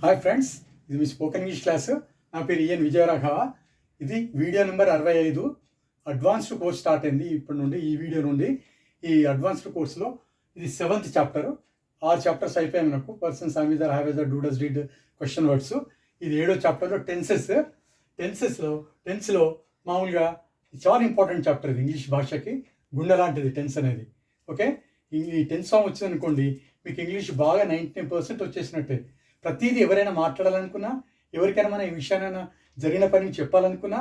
Hi friends, ఇది మీ spoken English class. నా పేరు ఈఎన్ విజయరాఘవ. ఇది video number 65. Advanced course start అయింది ఇప్పటి నుండి. ఈ వీడియో నుండి ఈ అడ్వాన్స్డ్ కోర్సులో ఇది 7th చాప్టర్. 6 చాప్టర్స్ అయిపోయాయి మనకు. Persons, am is are, have has, do, does, did, question words. ఇది 7వ చాప్టర్లో టెన్స్లో మామూలుగా చాలా ఇంపార్టెంట్ చాప్టర్. ఇది ఇంగ్లీష్ భాషకి గుండె లాంటిది టెన్స్ అనేది. ఓకే, ఈ టెన్స్ ఫామ్ వచ్చిందనుకోండి, మీకు ఇంగ్లీష్ బాగా 99% వచ్చేసినట్టే. ప్రతిదీ ఎవరైనా మాట్లాడాలనుకున్నా, ఎవరికైనా మన ఈ విషయాన్ని జరిగిన పని చెప్పాలనుకున్నా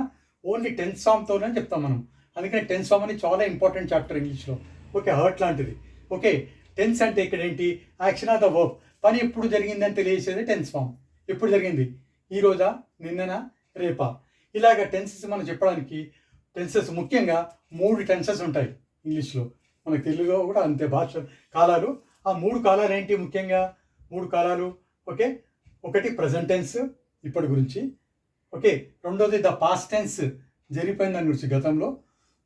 ఓన్లీ టెన్స్ ఫామ్తోనే చెప్తాం మనం. అందుకని టెన్స్ ఫామ్ అనేది చాలా ఇంపార్టెంట్ చాప్టర్ ఇంగ్లీష్లో. ఓకే, హర్ట్ లాంటిది. ఓకే, టెన్స్ అంటే ఇక్కడ ఏంటి? Action of the verb. పని ఎప్పుడు జరిగిందని తెలియజేసేది టెన్స్ ఫామ్. ఎప్పుడు జరిగింది? ఈ రోజా, నిన్ననా, రేపా? ఇలాగ టెన్సెస్ మనం చెప్పడానికి టెన్సెస్ ముఖ్యంగా 3 టెన్సెస్ ఉంటాయి ఇంగ్లీష్లో. మనకు తెలుగులో కూడా అంతే. భాష కాలాలు. ఆ 3 కాలాలు ఏంటి? ముఖ్యంగా 3 కాలాలు. ఓకే, ఒకటి ప్రజెంట్ టెన్స్, ఇప్పటి గురించి. ఓకే, రెండోది ద పాస్ట్ టెన్స్, జరిగిపోయిన దాని గురించి, గతంలో.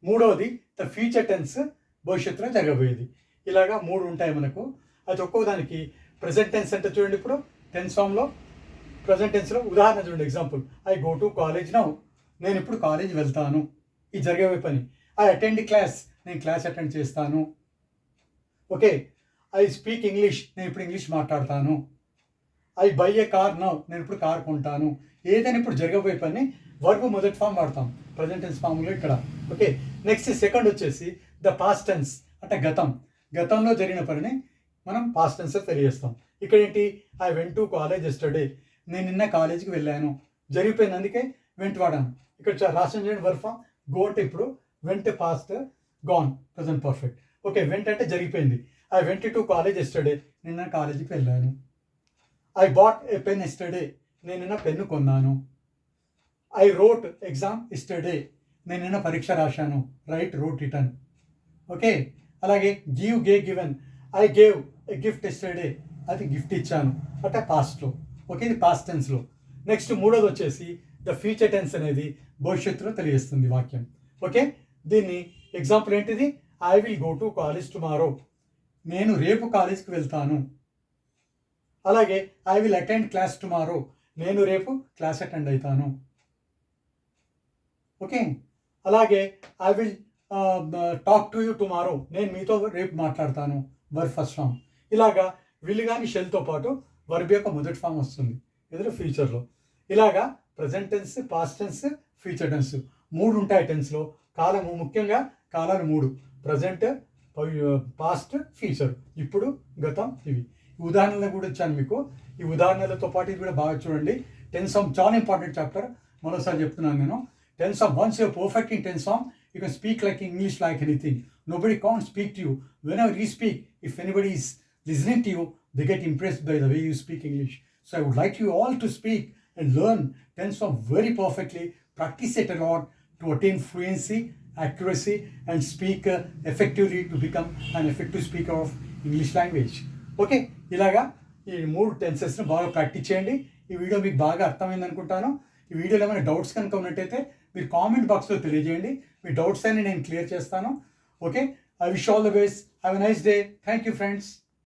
మూడవది ద ఫ్యూచర్ టెన్స్, భవిష్యత్తులో జరగబోయేది. ఇలాగా 3 ఉంటాయి మనకు. అది ఒక్కో దానికి ప్రజెంట్ టెన్స్ అంటే చూడండి, ఇప్పుడు టెన్స్ ఫామ్లో ప్రజెంట్ టెన్స్లో ఉదాహరణ చూడండి. Example, I go to college now. నేను ఇప్పుడు కాలేజ్ వెళ్తాను, ఇది జరిగే పని. ఐ అటెండ్ క్లాస్, నేను క్లాస్ అటెండ్ చేస్తాను. ఓకే, ఐ స్పీక్ ఇంగ్లీష్, నేను ఇప్పుడు ఇంగ్లీష్ మాట్లాడతాను. I by A car now, నేను ఇప్పుడు కార్ కొంటాను. ఏదైనా ఇప్పుడు జరగబోయే పని వర్బ్ మొదటి ఫామ్ వాడతాం ప్రజెంట్ టెన్స్ ఫామ్లో ఇక్కడ. ఓకే, నెక్స్ట్ సెకండ్ వచ్చేసి ద పాస్ట్ టెన్స్, అంటే గతంలో జరిగిన పనిని మనం పాస్ట్ టెన్స్ తెలియజేస్తాం. ఇక్కడ ఏంటి? I went to college yesterday, నేను నిన్న కాలేజీకి వెళ్ళాను. జరిగిపోయింది, అందుకే వెంట్ వాడాను. ఇక్కడ రాసిన చేయండి వర్బ్ ఫామ్. గో అంటే ఇప్పుడు, vent past, gone present perfect. Okay, vent అంటే జరిగిపోయింది. I went to college yesterday, నిన్న కాలేజీకి వెళ్ళాను. I bought a pen yesterday, నేను నిన్న పెన్ను కొన్నాను. ఐ రోట్ ఎగ్జామ్ ఎస్టర్డే, నేను నిన్న పరీక్ష రాశాను. Right, wrote, return. ఓకే, అలాగే give, given. I gave a gift yesterday, అది గిఫ్ట్ ఇచ్చాను, అంటే పాస్ట్లో. ఓకే, ఇది పాస్ట్ టెన్స్లో. నెక్స్ట్ మూడోది వచ్చేసి ద ఫ్యూచర్ టెన్స్ అనేది భవిష్యత్తులో తెలియజేస్తుంది వాక్యం. ఓకే, దీన్ని ఎగ్జాంపుల్ ఏంటిది? I will go to college tomorrow, నేను రేపు కాలేజ్కి వెళ్తాను. అలాగే I will attend class tomorrow, నేను రేపు క్లాస్ అటెండ్ అవుతాను. ఓకే, అలాగే I will talk to you tomorrow, నేను మీతో రేపు మాట్లాడతాను. Verb first form. ఇలాగా విల్ కానీ షెల్తో పాటు వర్బ్ యొక్క మొదటి ఫామ్ వస్తుంది ఎదురు ఫ్యూచర్లో. ఇలాగా present tense, past tense, future tense 3 ఉంటాయి టెన్స్లో. కాలము ముఖ్యంగా కాలాలు 3: ప్రజెంట్, పాస్ట్, ఫ్యూచర్, ఇప్పుడు, గతం. ఇవి ఉదాహరణలు కూడా ఇచ్చాను మీకు. ఈ ఉదాహరణలతో పాటు ఇది కూడా బాగా చూడండి. టెన్స్ ఫామ్ చాలా ఇంపార్టెంట్ చాప్టర్. మరోసారి చెప్తున్నాను నేను. Tense form, once you're perfect in tense form, you can speak like English like anything. Nobody can't speak to you. Whenever you speak, if anybody is listening to you, they get impressed by the way you speak English. So I would like you all to speak and learn tense form very perfectly. Practice it a lot to attain fluency, accuracy, and speak effectively to become an effective speaker of English language. Okay, ఇలాగా ఈ 3 టెన్సెస్ని బాగా practice చేయండి. ఈ video మీకు బాగా అర్థమైంది అనుకుంటాను. ఈ వీడియోలో ఏమైనా డౌట్స్ కనుక ఉన్నట్టయితే మీరు కామెంట్ బాక్స్లో తెలియజేయండి. మీ డౌట్స్ అన్ని నేను క్లియర్ చేస్తాను. Okay, I wish all the best. Have a nice day. Thank you friends.